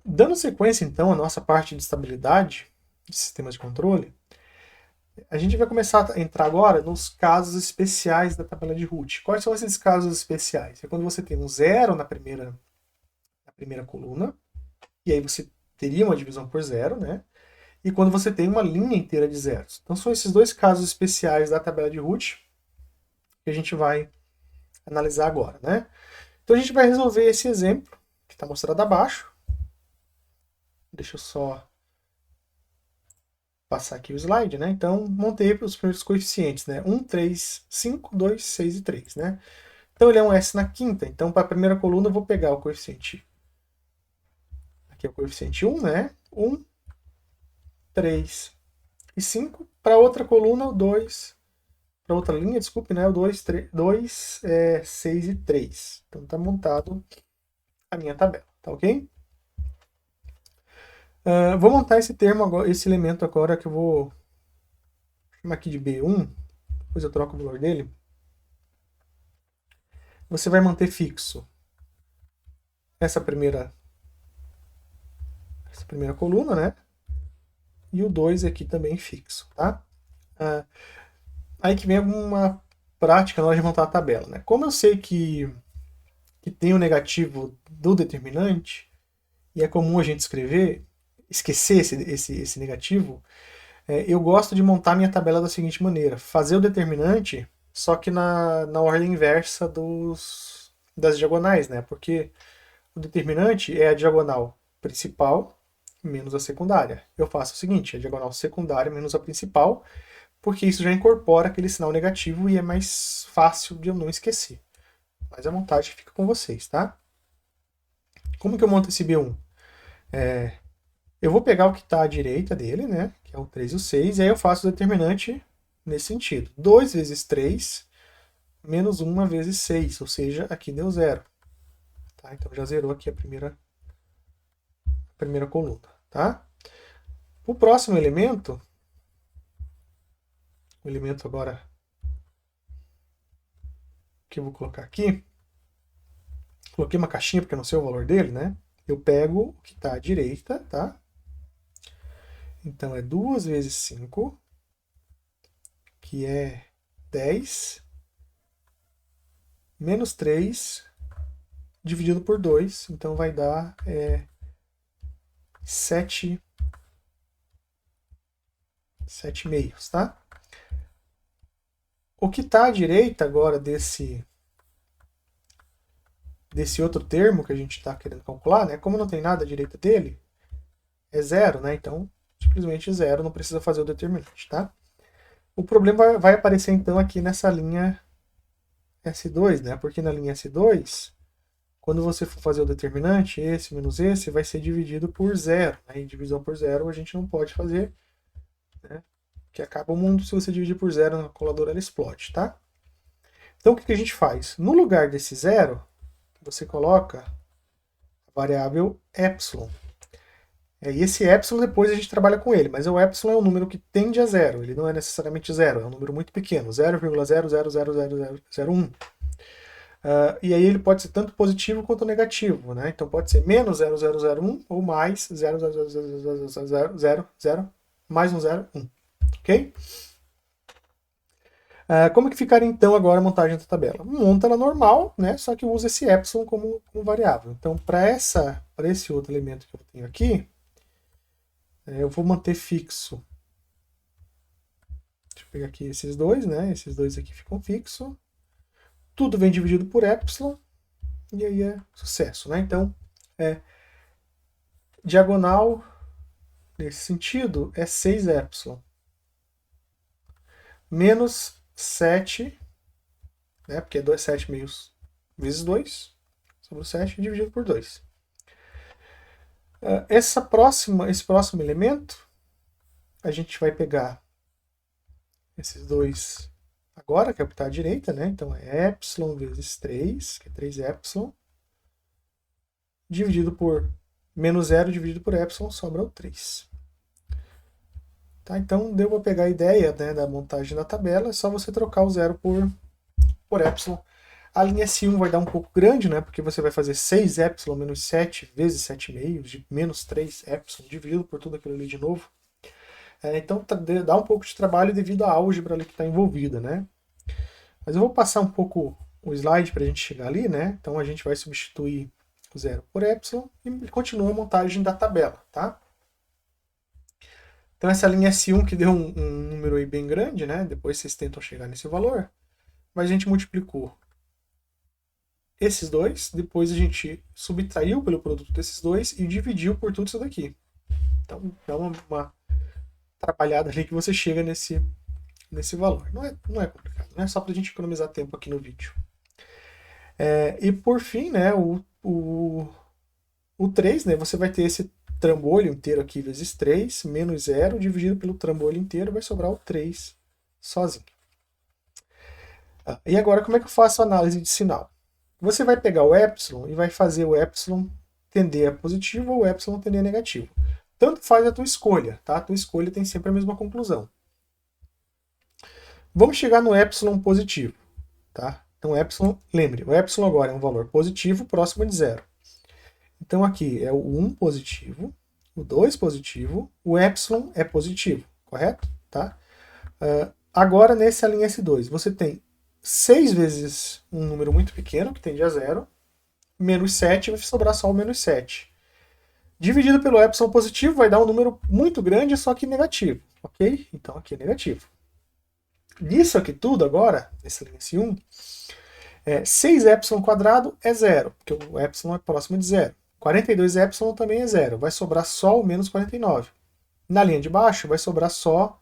Dando sequência, então, à nossa parte de estabilidade de sistemas de controle, a gente vai começar a entrar agora nos casos especiais da tabela de Root. Quais são esses casos especiais? É quando você tem um zero na primeira coluna, e aí você teria uma divisão por zero, né? E quando você tem uma linha inteira de zeros. Então são esses dois casos especiais da tabela de Root que a gente vai analisar agora, né? Então a gente vai resolver esse exemplo que está mostrado abaixo. Deixa eu só passar aqui o slide, né? Então montei os primeiros coeficientes, né? 1, 3, 5, 2, 6 e 3, né? Então ele é um S na quinta. Então para a primeira coluna eu vou pegar o coeficiente. Aqui é o coeficiente 1, né? 1, 3 e 5. Para outra coluna, o 2. Para outra linha, desculpe, né? O 2, 2 6 e 3. Então está montado a minha tabela, tá ok? Vou montar esse termo agora, esse elemento agora que eu vou chamar aqui de B1, depois eu troco o valor dele. Você vai manter fixo essa primeira coluna, né? E o 2 aqui também fixo, tá? Aí que vem uma prática na hora de montar a tabela, né? Como eu sei que tem o negativo do determinante, e é comum a gente esquecer esse negativo, eu gosto de montar minha tabela da seguinte maneira: fazer o determinante, só que na ordem inversa das diagonais, né? Porque o determinante é a diagonal principal menos a secundária. Eu faço o seguinte: a diagonal secundária menos a principal, porque isso já incorpora aquele sinal negativo e é mais fácil de eu não esquecer. Mas a montagem fica com vocês, tá? Como que eu monto esse B1? Eu vou pegar o que está à direita dele, né? Que é o 3 e o 6, e aí eu faço o determinante nesse sentido. 2 vezes 3 menos 1 vezes 6, ou seja, aqui deu zero. Tá? Então já zerou aqui a primeira coluna. Tá? O próximo elemento, o elemento agora que eu vou colocar aqui, coloquei uma caixinha porque eu não sei o valor dele, né? Eu pego o que está à direita, tá? Então é 2 vezes 5, que é 10, menos 3, dividido por 2, então vai dar 7 meios, tá? O que está à direita agora desse outro termo que a gente está querendo calcular, né? Como não tem nada à direita dele, é zero, né? Então, simplesmente zero, não precisa fazer o determinante, tá? O problema vai aparecer então aqui nessa linha S2, né? Porque na linha S2, quando você for fazer o determinante, esse menos esse vai ser dividido por zero, né? E divisão por zero a gente não pode fazer, né? Que acaba o mundo se você dividir por zero na calculadora, ela explode, tá? Então o que a gente faz? No lugar desse zero, você coloca a variável epsilon. E esse epsilon depois a gente trabalha com ele, mas o epsilon é um número que tende a zero, ele não é necessariamente zero, é um número muito pequeno, 0,000001. E aí ele pode ser tanto positivo quanto negativo, né? Então pode ser menos 0001 ou mais 0,00000 mais um 0, 1. Ok? Como que ficaria então agora a montagem da tabela? Monta ela normal, né? Só que usa esse epsilon como variável. Então para esse outro elemento que eu tenho aqui, eu vou manter fixo. Deixa eu pegar aqui esses dois, né? Esses dois aqui ficam fixos. Tudo vem dividido por epsilon. E aí é sucesso, né? Então, diagonal, nesse sentido, é 6 epsilon. Menos 7, né? Porque é 7 meios vezes 2, sobre 7 dividido por 2. Esse próximo elemento, a gente vai pegar esses dois agora, que é o que está à direita, né? Então é epsilon vezes 3, que é 3 epsilon, dividido por menos 0 dividido por epsilon, sobra o 3. Tá? Então deu para pegar a ideia, né, da montagem da tabela, é só você trocar o 0 por epsilon. A linha S1 vai dar um pouco grande, né? Porque você vai fazer 6ε menos 7 vezes 7,5, de menos 3ε, dividido por tudo aquilo ali de novo. Então dá um pouco de trabalho devido à álgebra ali que está envolvida, né? Mas eu vou passar um pouco o slide para a gente chegar ali, né? Então a gente vai substituir o 0 por ε e continua a montagem da tabela, tá? Então essa linha S1 que deu um número aí bem grande, né? Depois vocês tentam chegar nesse valor, mas a gente multiplicou esses dois, depois a gente subtraiu pelo produto desses dois e dividiu por tudo isso daqui. Então é uma trabalhada ali que você chega nesse valor. Não é complicado, né? Só para a gente economizar tempo aqui no vídeo. E por fim, né, o 3, né, você vai ter esse trambolho inteiro aqui vezes 3, menos 0, dividido pelo trambolho inteiro, vai sobrar o 3 sozinho. E agora, como é que eu faço a análise de sinal? Você vai pegar o epsilon e vai fazer o epsilon tender a positivo ou o epsilon tender a negativo. Tanto faz a tua escolha, tá? A tua escolha tem sempre a mesma conclusão. Vamos chegar no epsilon positivo, tá? Então, epsilon, lembre, o epsilon agora é um valor positivo próximo de 0. Então, aqui é o 1 positivo, o 2 positivo, o epsilon é positivo, correto? Tá? Agora, nessa linha S2, você tem 6 vezes um número muito pequeno, que tende a 0, menos 7, vai sobrar só o menos 7. Dividido pelo epsilon positivo, vai dar um número muito grande, só que negativo, ok? Então, aqui é negativo. Nisso aqui tudo agora, nessa linha S1, 6ε² é 0, porque o epsilon é próximo de 0. 42ε também é 0, vai sobrar só o menos 49. Na linha de baixo vai sobrar só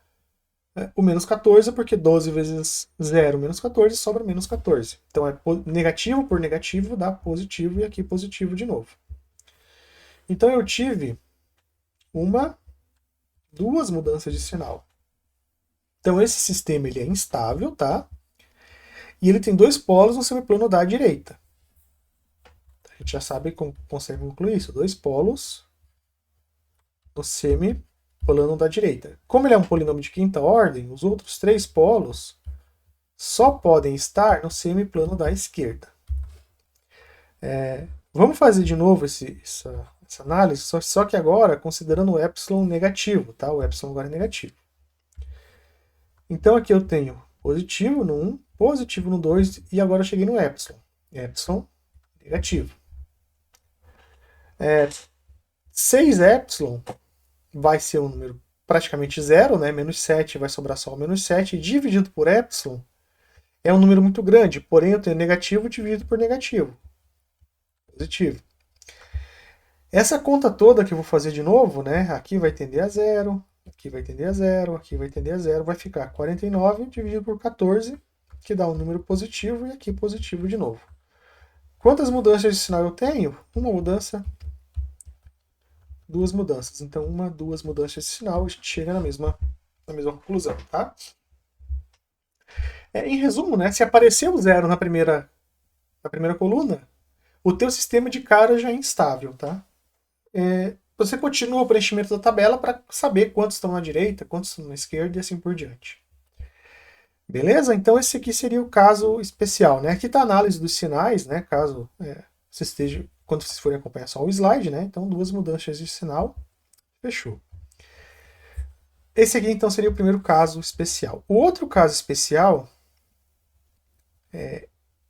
o menos 14, porque 12 vezes 0 menos 14 sobra menos 14. Então é negativo por negativo dá positivo e aqui positivo de novo. Então eu tive duas mudanças de sinal. Então esse sistema ele é instável, tá? E ele tem dois polos no semiplano da direita. A gente já sabe como consegue concluir isso. Dois polos no semiplano da direita. Como ele é um polinômio de quinta ordem, os outros três polos só podem estar no semiplano da esquerda. Vamos fazer de novo essa análise, só que agora considerando o epsilon negativo, tá? O epsilon agora é negativo. Então aqui eu tenho positivo no 1, positivo no 2 e agora eu cheguei no epsilon. Epsilon negativo. 6ε vai ser um número praticamente zero, né? Menos 7 vai sobrar só o menos 7, dividido por epsilon é um número muito grande, porém eu tenho negativo dividido por negativo. Positivo. Essa conta toda que eu vou fazer de novo, né? Aqui vai tender a 0, aqui vai tender a 0, aqui vai tender a 0, vai ficar 49 dividido por 14, que dá um número positivo, e aqui positivo de novo. Quantas mudanças de sinal eu tenho? Uma mudança, duas mudanças. Então, duas mudanças de sinal, a gente chega na mesma conclusão, tá? Em resumo, né, se aparecer um 0 na primeira coluna, o teu sistema de cara já é instável, tá? Você continua o preenchimento da tabela para saber quantos estão na direita, quantos estão na esquerda e assim por diante. Beleza? Então esse aqui seria o caso especial, né? Aqui está a análise dos sinais, né? Caso você esteja, quando vocês forem acompanhar só o slide, né? Então duas mudanças de sinal, fechou. Esse aqui então seria o primeiro caso especial. O outro caso especial,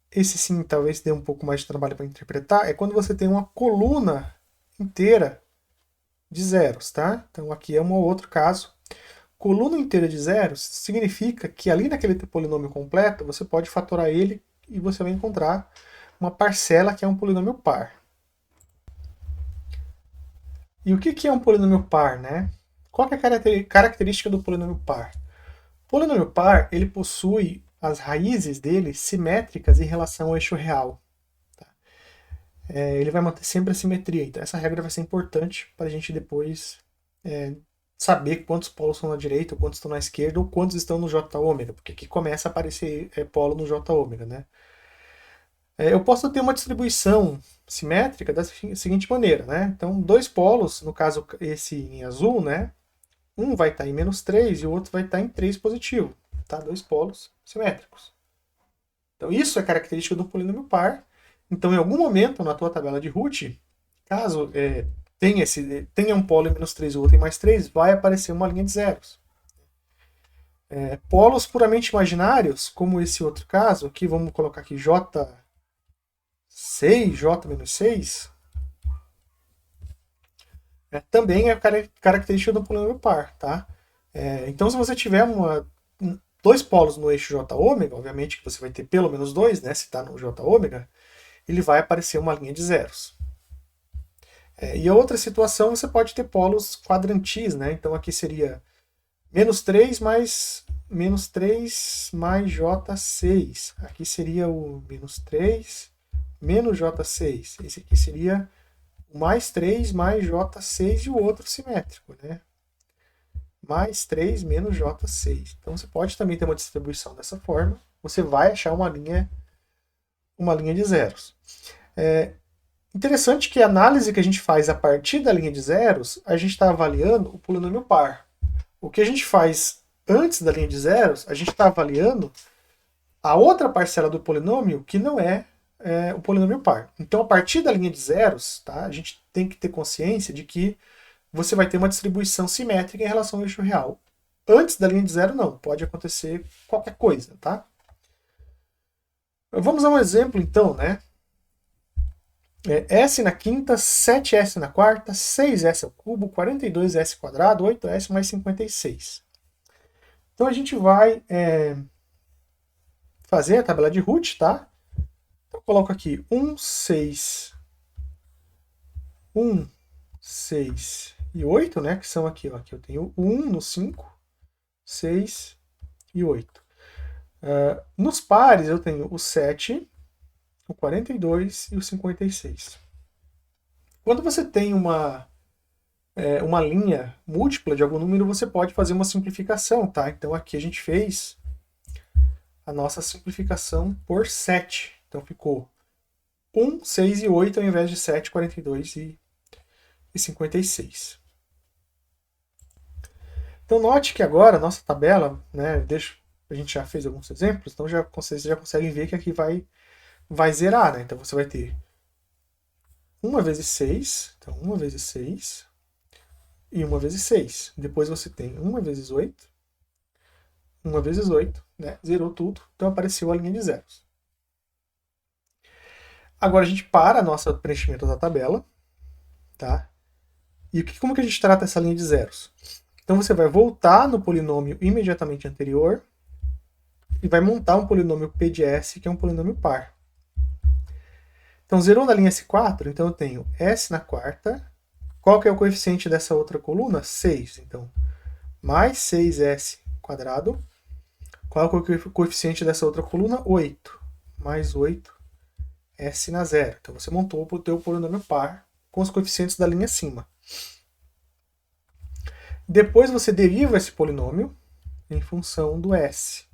esse sim talvez dê um pouco mais de trabalho para interpretar, é quando você tem uma coluna inteira de zeros, tá? Então aqui é um outro caso. Coluna inteira de zeros significa que ali naquele polinômio completo você pode fatorar ele e você vai encontrar uma parcela que é um polinômio par. E o que é um polinômio par, né? Qual é a característica do polinômio par? O polinômio par ele possui as raízes dele simétricas em relação ao eixo real. Tá? Ele vai manter sempre a simetria. Então essa regra vai ser importante para a gente depois saber quantos polos estão na direita, quantos estão na esquerda, ou quantos estão no J ômega, porque aqui começa a aparecer polo no J ômega, né? Eu posso ter uma distribuição simétrica da seguinte maneira, né? Então, dois polos, no caso esse em azul, né? Um vai estar em menos 3 e o outro vai estar em 3 positivo, tá? Dois polos simétricos. Então isso é característica do polinômio par. Então em algum momento na tua tabela de Root, caso tenha um polo em -3 e o outro em +3, vai aparecer uma linha de zeros. Polos puramente imaginários, como esse outro caso, aqui vamos colocar aqui J6, J-6, também é característica do polinômio par, tá? Então se você tiver dois polos no eixo J ômega, obviamente que você vai ter pelo menos dois, né? Se está no J ômega, ele vai aparecer uma linha de zeros. E a outra situação, você pode ter polos quadrantis, né? Então aqui seria -3 mais J6. Aqui seria o -3 menos J6. Esse aqui seria o +3 mais J6 e o outro simétrico, né? +3 menos J6. Então você pode também ter uma distribuição dessa forma. Você vai achar uma linha de zeros. Interessante que a análise que a gente faz a partir da linha de zeros, a gente está avaliando o polinômio par. O que a gente faz antes da linha de zeros, a gente está avaliando a outra parcela do polinômio que não é o polinômio par. Então, a partir da linha de zeros, tá, a gente tem que ter consciência de que você vai ter uma distribuição simétrica em relação ao eixo real. Antes da linha de zero, não. Pode acontecer qualquer coisa, tá? Vamos a um exemplo, então, né? S na quinta, 7S na quarta, 6S ao cubo, 42S quadrado, 8S mais 56. Então a gente vai fazer a tabela de Root, tá? Então eu coloco aqui 1, 6 e 8, né? Que são aqui, ó. Aqui eu tenho 1 no 5, 6 e 8. Nos pares eu tenho o 7, o 42 e o 56. Quando você tem uma linha múltipla de algum número, você pode fazer uma simplificação, tá? Então aqui a gente fez a nossa simplificação por 7. Então ficou 1, 6 e 8 ao invés de 7, 42 e 56. Então note que agora a nossa tabela, né, a gente já fez alguns exemplos, então vocês já conseguem ver que aqui vai zerar, né? Então você vai ter 1 vezes 6, então 1 vezes 6 e 1 vezes 6. Depois você tem 1 vezes 8, 1 vezes 8, né? Zerou tudo, então apareceu a linha de zeros. Agora a gente para nosso preenchimento da tabela, tá? E como que a gente trata essa linha de zeros? Então você vai voltar no polinômio imediatamente anterior e vai montar um polinômio P de S, que é um polinômio par. Então zerou na linha S4, então eu tenho S na quarta. Qual que é o coeficiente dessa outra coluna? 6. Então, mais 6S quadrado. Qual que é o coeficiente dessa outra coluna? 8. Mais 8S na zero. Então você montou o teu polinômio par com os coeficientes da linha acima. Depois você deriva esse polinômio em função do S.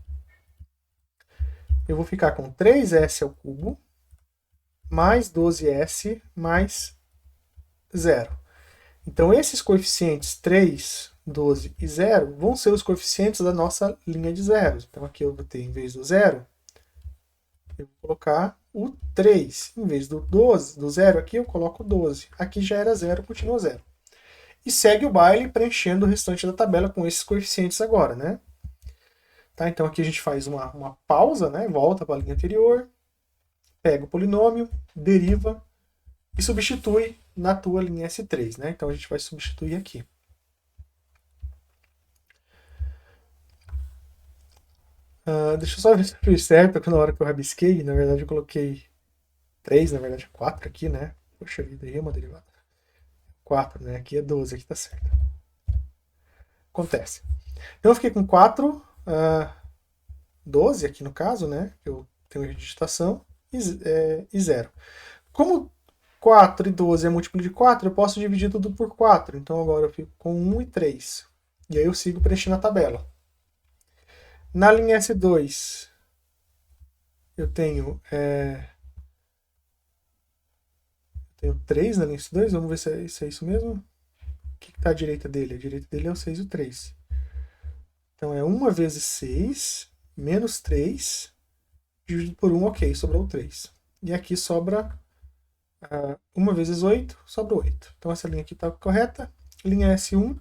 Eu vou ficar com 3S ao cubo mais 12S mais 0. Então esses coeficientes 3, 12 e 0 vão ser os coeficientes da nossa linha de zeros. Então aqui eu vou ter, em vez do 0, eu vou colocar o 3. Em vez do 12, do 0 aqui eu coloco 12. Aqui já era 0, continua 0. E segue o baile preenchendo o restante da tabela com esses coeficientes agora, né? Tá, então aqui a gente faz uma pausa, né? Volta para a linha anterior, pega o polinômio, deriva e substitui na tua linha S3, né? Então a gente vai substituir aqui. Deixa eu só ver se eu fiz certo, porque na hora que eu rabisquei, na verdade eu coloquei 3, na verdade 4 aqui, né? Poxa vida, aí é uma derivada. 4, né? Aqui é 12, aqui tá certo. Acontece. Então eu fiquei com 4, 12 aqui no caso, né? Eu tenho a digitação e 0. Como 4 e 12 é múltiplo de 4, eu posso dividir tudo por 4. Então agora eu fico com 1 e 3. E aí eu sigo preenchendo a tabela. Na linha S2, eu tenho 3 na linha S2. Vamos ver se é isso mesmo. O que está à direita dele? A direita dele é o 6 e o 3. Então é 1 vezes 6 menos 3 dividido por 1, ok, sobrou 3. E aqui sobra 1 vezes 8, sobra 8. Então essa linha aqui está correta. Linha S1.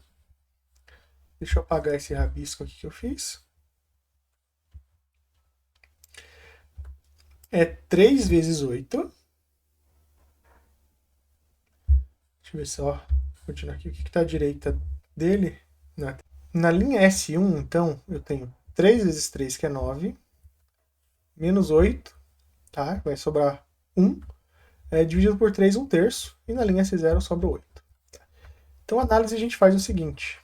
Deixa eu apagar esse rabisco aqui que eu fiz. É 3 vezes 8. Deixa eu ver só. Continuar aqui. O que está à direita dele? Na linha S1, então, eu tenho 3 vezes 3, que é 9. Menos 8. Tá? Vai sobrar 1. Dividido por 3, 1/3. E na linha S0 sobra 8. Então a análise a gente faz o seguinte.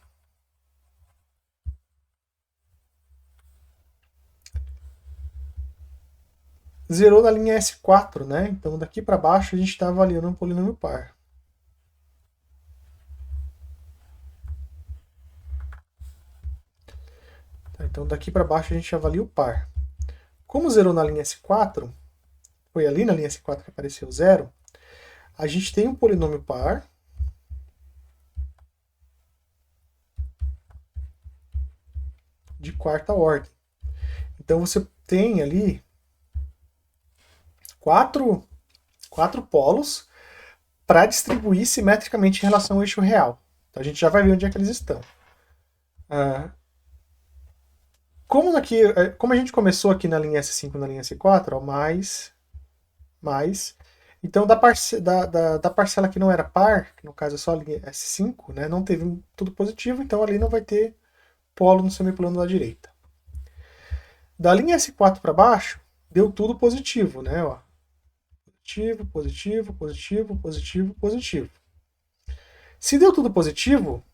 Zerou na linha S4, né? Então daqui para baixo a gente está avaliando um polinômio par. Tá, então daqui para baixo a gente avalia o par. Como zerou na linha S4, foi ali na linha S4 que apareceu 0, a gente tem um polinômio par de quarta ordem. Então você tem ali quatro polos para distribuir simetricamente em relação ao eixo real. Então a gente já vai ver onde é que eles estão. Como a gente começou aqui na linha S5 e na linha S4, ó, mais. Então da parcela que não era par, que no caso é só a linha S5, né, não teve tudo positivo, então ali não vai ter polo no semiplano da direita. Da linha S4 para baixo, deu tudo positivo, né? Ó. Positivo, positivo, positivo, positivo, positivo. Se deu tudo positivo,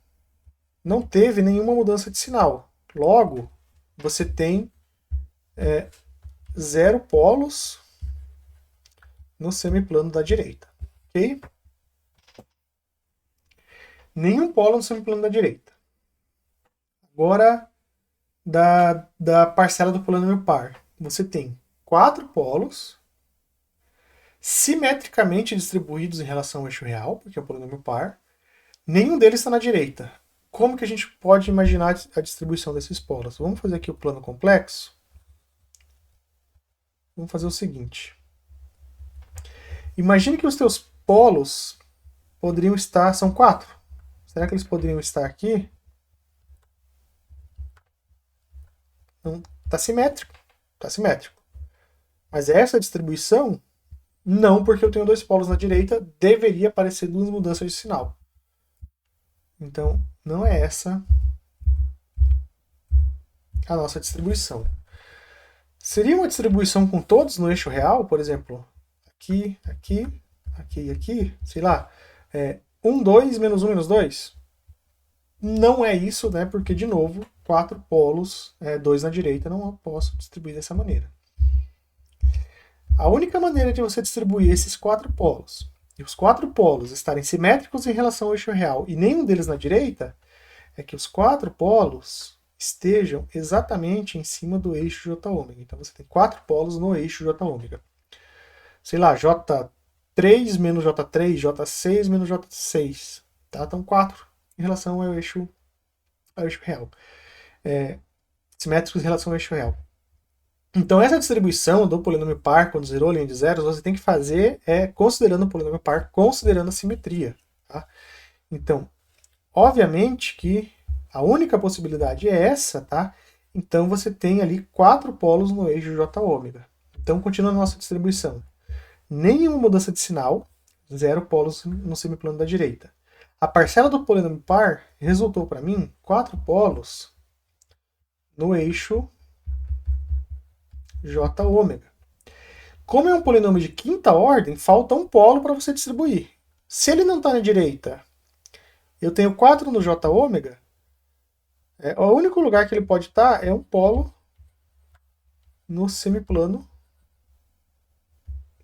não teve nenhuma mudança de sinal. Logo, você tem 0 polos no semiplano da direita. Ok? Nenhum polo no semiplano da direita. Agora, da parcela do polinômio par, você tem 4 polos simetricamente distribuídos em relação ao eixo real, porque é um polinômio par. Nenhum deles está na direita. Como que a gente pode imaginar a distribuição desses polos? Vamos fazer aqui o plano complexo. Vamos fazer o seguinte. Imagine que os teus polos poderiam estar... São 4. Será que eles poderiam estar aqui? Não, está simétrico. Está simétrico. Mas essa distribuição, não, porque eu tenho 2 polos na direita, deveria aparecer 2 mudanças de sinal. Então, não é essa a nossa distribuição. Seria uma distribuição com todos no eixo real, por exemplo, aqui, aqui, aqui e aqui, sei lá, 1, 2, menos 1, menos 2? Não é isso, né? Porque, de novo, 4 polos, 2 na direita, não posso distribuir dessa maneira. A única maneira de você distribuir esses 4 polos, e os 4 polos estarem simétricos em relação ao eixo real e nenhum deles na direita, é que os 4 polos estejam exatamente em cima do eixo J-ômega. Então você tem 4 polos no eixo J-ômega. Sei lá, J3 menos J3, J6 menos J6. Tá? Então 4 em relação ao eixo real. Simétricos em relação ao eixo real. Então essa distribuição do polinômio par, quando zerou a linha de zeros, você tem que fazer considerando o polinômio par, considerando a simetria. Tá? Então, obviamente que a única possibilidade é essa, tá? Então você tem ali 4 polos no eixo J-ômega. Então, continuando a nossa distribuição. Nenhuma mudança de sinal, 0 polos no semiplano da direita. A parcela do polinômio par resultou para mim 4 polos no eixo J-ômega. Como é um polinômio de quinta ordem, falta um polo para você distribuir. Se ele não está na direita, eu tenho 4 no J-ômega, o único lugar que ele pode estar é um polo no semiplano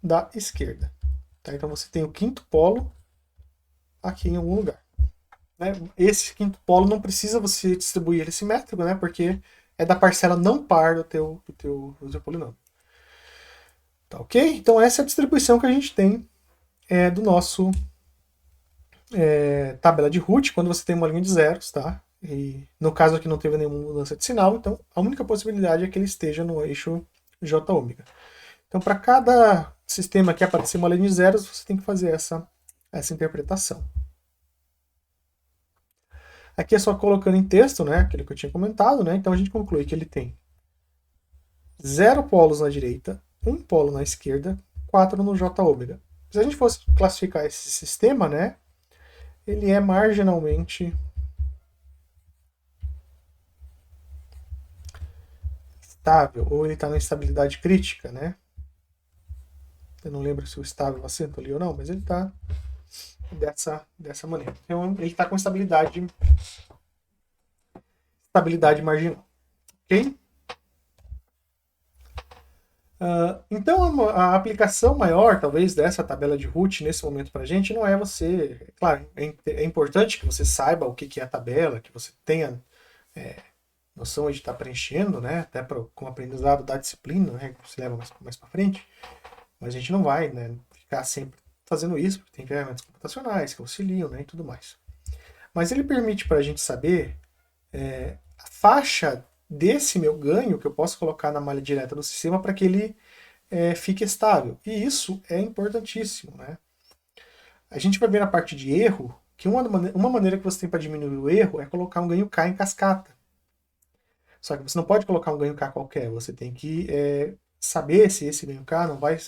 da esquerda. Tá? Então você tem o quinto polo aqui em algum lugar. Né? Esse quinto polo não precisa você distribuir ele simétrico, né? Porque é da parcela não par do teu polinômio. Tá ok? Então essa é a distribuição que a gente tem do nosso tabela de Root, quando você tem uma linha de zeros, tá? E no caso aqui não teve nenhuma mudança de sinal, então a única possibilidade é que ele esteja no eixo J-ômega. Então, para cada sistema que aparecer uma linha de zeros, você tem que fazer essa interpretação. Aqui é só colocando em texto, né, aquilo que eu tinha comentado, né? Então a gente conclui que ele tem 0 polos na direita, 1 polo na esquerda, 4 no J ômega. Se a gente fosse classificar esse sistema, né, ele é marginalmente estável, ou ele está na estabilidade crítica, né? Eu não lembro se o estável acento ali ou não, mas ele está dessa maneira. Então ele está com estabilidade marginal. Ok? Então a aplicação maior, talvez, dessa tabela de Root nesse momento para a gente não é você... Claro, é importante que você saiba o que é a tabela, que você tenha noção de estar preenchendo, né? Até com o aprendizado da disciplina, né? Que você leva mais para frente. Mas a gente não vai, né, ficar sempre fazendo isso, porque tem ferramentas computacionais que auxiliam, né, e tudo mais. Mas ele permite para a gente saber a faixa desse meu ganho que eu posso colocar na malha direta do sistema para que ele fique estável. E isso é importantíssimo, né? A gente vai ver na parte de erro que uma maneira que você tem para diminuir o erro é colocar um ganho K em cascata. Só que você não pode colocar um ganho K qualquer, você tem que saber se esse ganho K não vai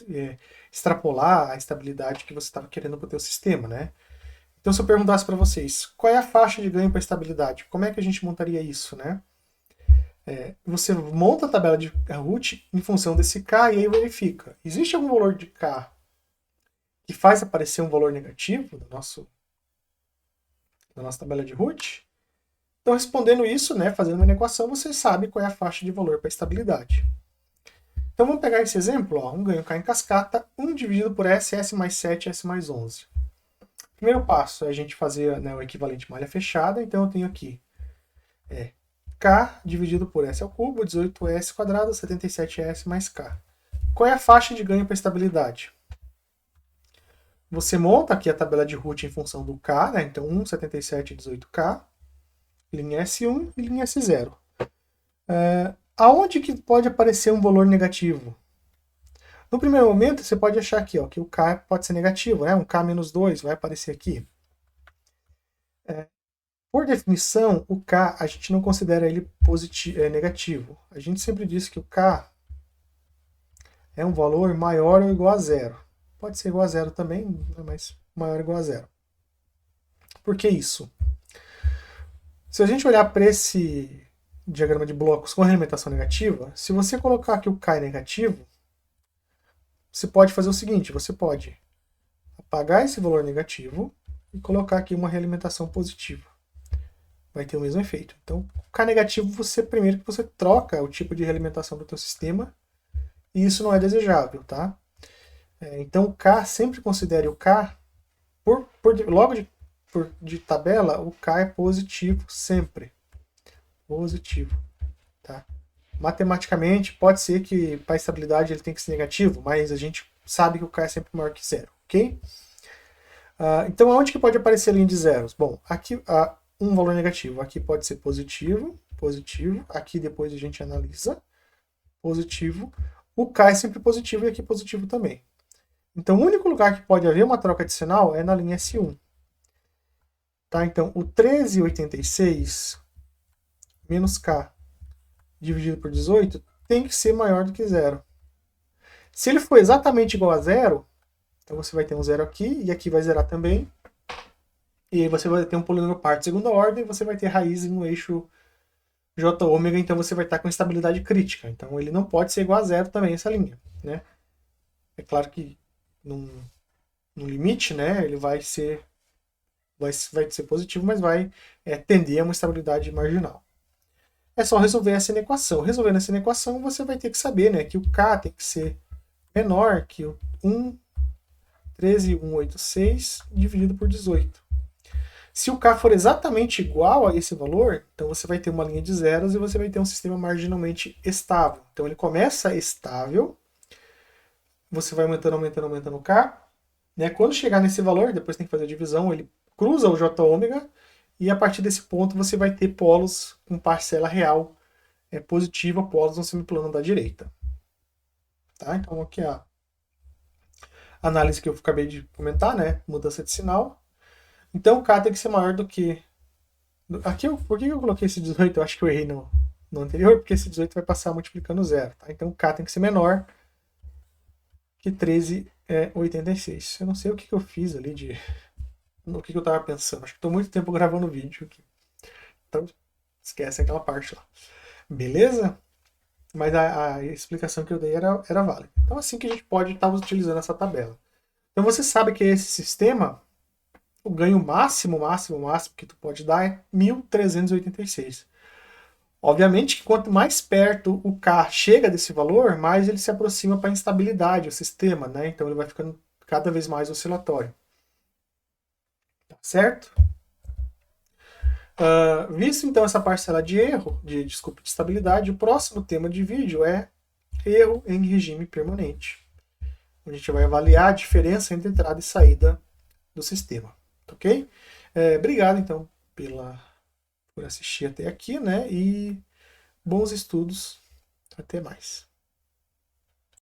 extrapolar a estabilidade que você estava querendo para o seu sistema, né? Então, se eu perguntasse para vocês, qual é a faixa de ganho para estabilidade? Como é que a gente montaria isso, né? Você monta a tabela de Root em função desse K e aí verifica. Existe algum valor de K que faz aparecer um valor negativo na nossa tabela de Root? Então, respondendo isso, né, fazendo uma equação, você sabe qual é a faixa de valor para estabilidade. Então, vamos pegar esse exemplo, ó, um ganho K em cascata, 1 dividido por S, S mais 7, S mais 11. Primeiro passo é a gente fazer, né, o equivalente malha fechada, então eu tenho aqui K dividido por S ao cubo, 18S quadrado, 77S mais K. Qual é a faixa de ganho para estabilidade? Você monta aqui a tabela de Root em função do K, né? Então 1, 77 e 18K, linha S1 e linha S0. Aonde que pode aparecer um valor negativo? No primeiro momento, você pode achar aqui ó, que o K pode ser negativo, né? Um K menos 2 vai aparecer aqui. Por definição, o K a gente não considera ele negativo. A gente sempre diz que o K é um valor maior ou igual a zero. Pode ser igual a zero também, mas maior ou igual a zero. Por que isso? Se a gente olhar para esse diagrama de blocos com realimentação negativa, se você colocar que o K é negativo, você pode fazer o seguinte, você pode apagar esse valor negativo e colocar aqui uma realimentação positiva. Vai ter o mesmo efeito. Então, o K negativo, primeiro que você troca o tipo de realimentação do teu sistema, e isso não é desejável, tá? Então, o K, sempre considere o K, logo de tabela, o K é positivo sempre. Positivo, tá? Matematicamente, pode ser que para a estabilidade ele tem que ser negativo, mas a gente sabe que o K é sempre maior que zero, ok? Então, aonde que pode aparecer a linha de zeros? Bom, aqui um valor negativo. Aqui pode ser positivo, positivo. Aqui depois a gente analisa. Positivo. O K é sempre positivo e aqui positivo também. Então, o único lugar que pode haver uma troca adicional é na linha S1. Tá? Então, o 13,86 menos K dividido por 18 tem que ser maior do que zero. Se ele for exatamente igual a zero, então você vai ter um zero aqui, e aqui vai zerar também. E aí você vai ter um polinômio par de segunda ordem, e você vai ter raiz no eixo J ômega, então você vai estar com estabilidade crítica. Então ele não pode ser igual a zero também, essa linha, né? É claro que no limite, né, ele vai ser positivo, mas vai tender a uma estabilidade marginal. É só resolver essa equação. Resolvendo essa equação, você vai ter que saber, né, que o K tem que ser menor que o 13,186 dividido por 18. Se o K for exatamente igual a esse valor, então você vai ter uma linha de zeros e você vai ter um sistema marginalmente estável. Então ele começa estável, você vai aumentando, aumentando, aumentando o K. Né? Quando chegar nesse valor, depois tem que fazer a divisão, ele cruza o J ômega, e a partir desse ponto você vai ter polos com parcela real positiva, polos no semiplano da direita. Tá? Então aqui a análise que eu acabei de comentar, né? Mudança de sinal. Então o K tem que ser maior do que... Aqui, por que eu coloquei esse 18? Eu acho que eu errei no anterior, porque esse 18 vai passar multiplicando zero. Tá? Então o K tem que ser menor que 13,86. Eu não sei o que eu fiz ali no que eu estava pensando. Acho que estou muito tempo gravando vídeo aqui. Então esquece aquela parte lá. Beleza? Mas a explicação que eu dei era válida. Então assim que a gente pode estar utilizando essa tabela. Então você sabe que esse sistema, o ganho máximo que tu pode dar é 1.386. Obviamente que quanto mais perto o K chega desse valor, mais ele se aproxima para a instabilidade, o sistema, né? Então ele vai ficando cada vez mais oscilatório. Tá certo? Visto então essa parcela de erro, de estabilidade, o próximo tema de vídeo é erro em regime permanente. A gente vai avaliar a diferença entre entrada e saída do sistema. Ok? Obrigado então por assistir até aqui, né? E bons estudos. Até mais.